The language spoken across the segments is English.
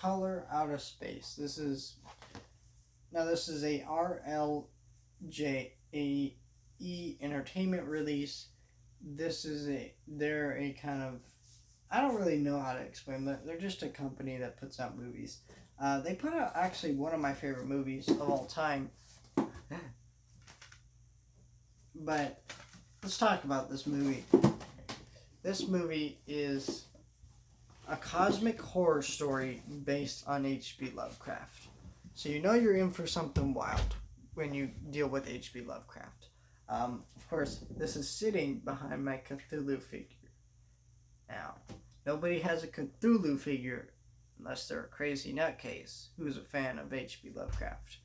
Color Out of Space. This is a RLJAE Entertainment release. They're a kind of, I don't really know how to explain them. They're just a company that puts out movies. They put out actually one of my favorite movies of all time. But let's talk about this movie. This movie is a cosmic horror story based on H.P. Lovecraft. So you know you're in for something wild when you deal with H.P. Lovecraft. Of course, this is sitting behind my Cthulhu figure. Now, nobody has a Cthulhu figure unless they're a crazy nutcase who's a fan of H.P. Lovecraft,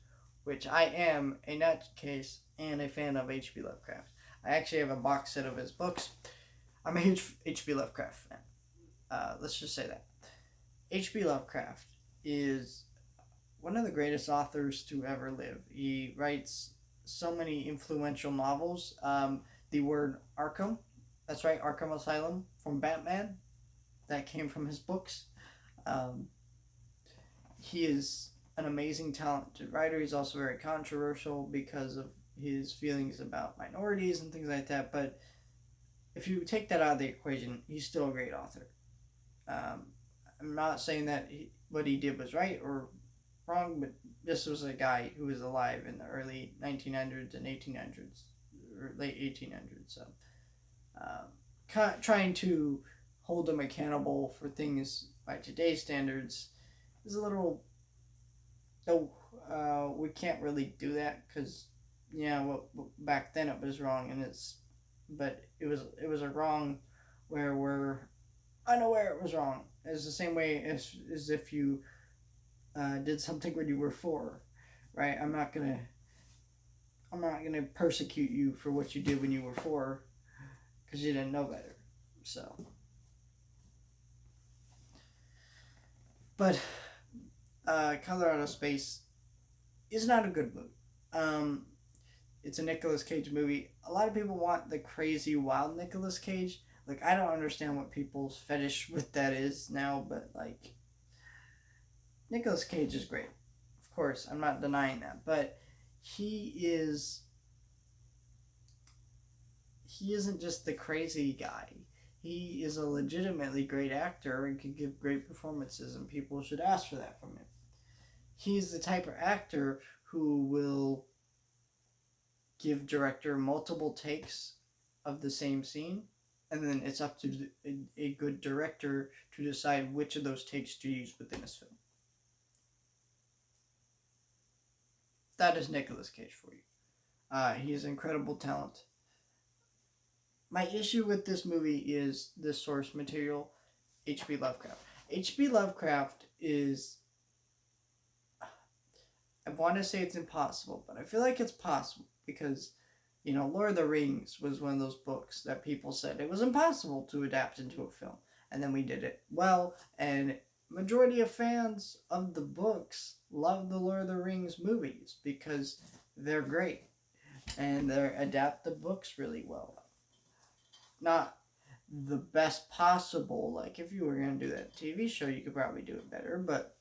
which I am a nutcase and a fan of H.P. Lovecraft. I actually have a box set of his books. I'm a huge H.P. Lovecraft fan. Let's just say that. H.P. Lovecraft is one of the greatest authors to ever live. He writes so many influential novels. The word Arkham, that's right, Arkham Asylum from Batman, that came from his books. He is an amazing, talented writer. He's also very controversial because of his feelings about minorities and things like that. But if you take that out of the equation, he's still a great author. I'm not saying that what he did was right or wrong, but this was a guy who was alive in the early 1900s and 1800s, or late 1800s. So, trying to hold him accountable for things by today's standards is a little. We can't really do that because, back then it was wrong, but it was a wrong where we're unaware it was wrong. It's the same way as if you did something when you were 4, right? I'm not gonna persecute you for what you did when you were 4 because you didn't know better. So, but Color Out of Space is not a good movie. It's a Nicolas Cage movie. A lot of people want the crazy, wild Nicolas Cage. Like, I don't understand what people's fetish with that is now, but, like, Nicolas Cage is great. Of course, I'm not denying that. But he isn't just the crazy guy. He is a legitimately great actor and can give great performances, and people should ask for that from him. He's the type of actor who will give director multiple takes of the same scene, and then it's up to a good director to decide which of those takes to use within his film. That is Nicolas Cage for you. He is incredible talent. My issue with this movie is the source material, H.P. Lovecraft. H.P. Lovecraft is, I want to say it's impossible, but I feel like it's possible because, Lord of the Rings was one of those books that people said it was impossible to adapt into a film. And then we did it well, and majority of fans of the books love the Lord of the Rings movies because they're great and they adapt the books really well. Not the best possible, like if you were going to do that TV show, you could probably do it better, but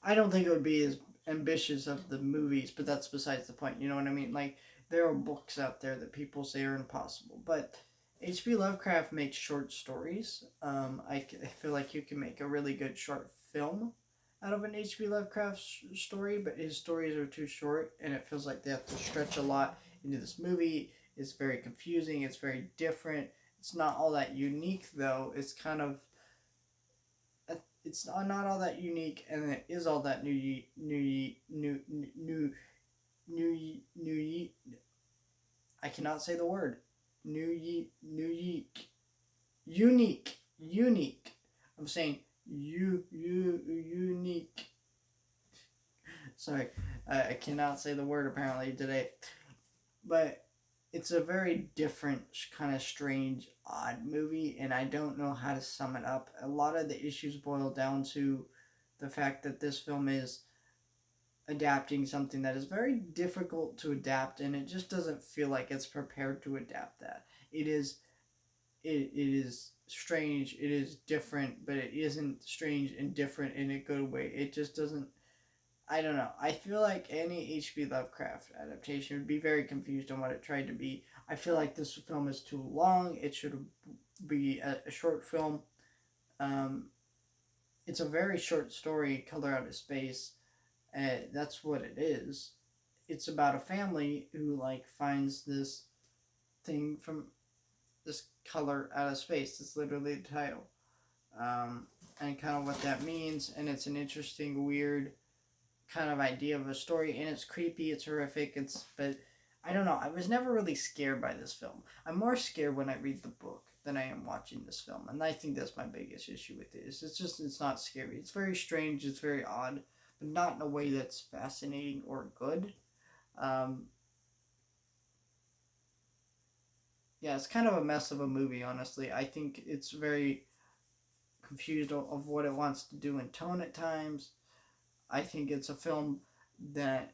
I don't think it would be as ambitious of the movies, but that's besides the point, you know what I mean? Like, there are books out there that people say are impossible, but H.P. Lovecraft makes short stories. I feel like you can make a really good short film out of an H.P. Lovecraft story, but his stories are too short, and it feels like they have to stretch a lot into this movie. It's very confusing. It's very different. It's not all that unique, though. It's kind of, it's not all that unique, and it is all that new. I cannot say the word. Unique. I'm saying unique. Sorry, I cannot say the word apparently today. But it's a very different, kind of strange, odd movie, and I don't know how to sum it up. A lot of the issues boil down to the fact that this film is adapting something that is very difficult to adapt, and it just doesn't feel like it's prepared to adapt that. It is strange. It is different, but it isn't strange and different in a good way. It just doesn't. I don't know. I feel like any H.P. Lovecraft adaptation would be very confused on what it tried to be. I feel like this film is too long. It should be a short film. Um, it's a very short story, Color Out of Space. That's what it is. It's about a family who like finds this thing from this color out of space. That's literally the title. And kind of what that means. And it's an interesting, weird kind of idea of a story. And it's creepy. It's horrific. But I don't know. I was never really scared by this film. I'm more scared when I read the book than I am watching this film. And I think that's my biggest issue with it. It's not scary. It's very strange. It's very odd, but not in a way that's fascinating or good. Um, yeah, it's kind of a mess of a movie, honestly. I think it's very confused of what it wants to do in tone at times. I think it's a film that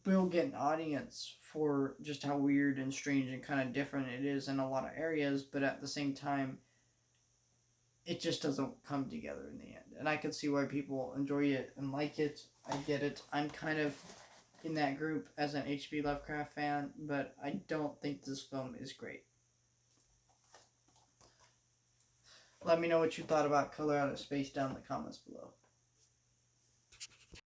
will get an audience for just how weird and strange and kind of different it is in a lot of areas, but at the same time, it just doesn't come together in the end. And I can see why people enjoy it and like it. I get it. I'm kind of in that group as an H.P. Lovecraft fan, but I don't think this film is great. Let me know what you thought about Color Out of Space down in the comments below.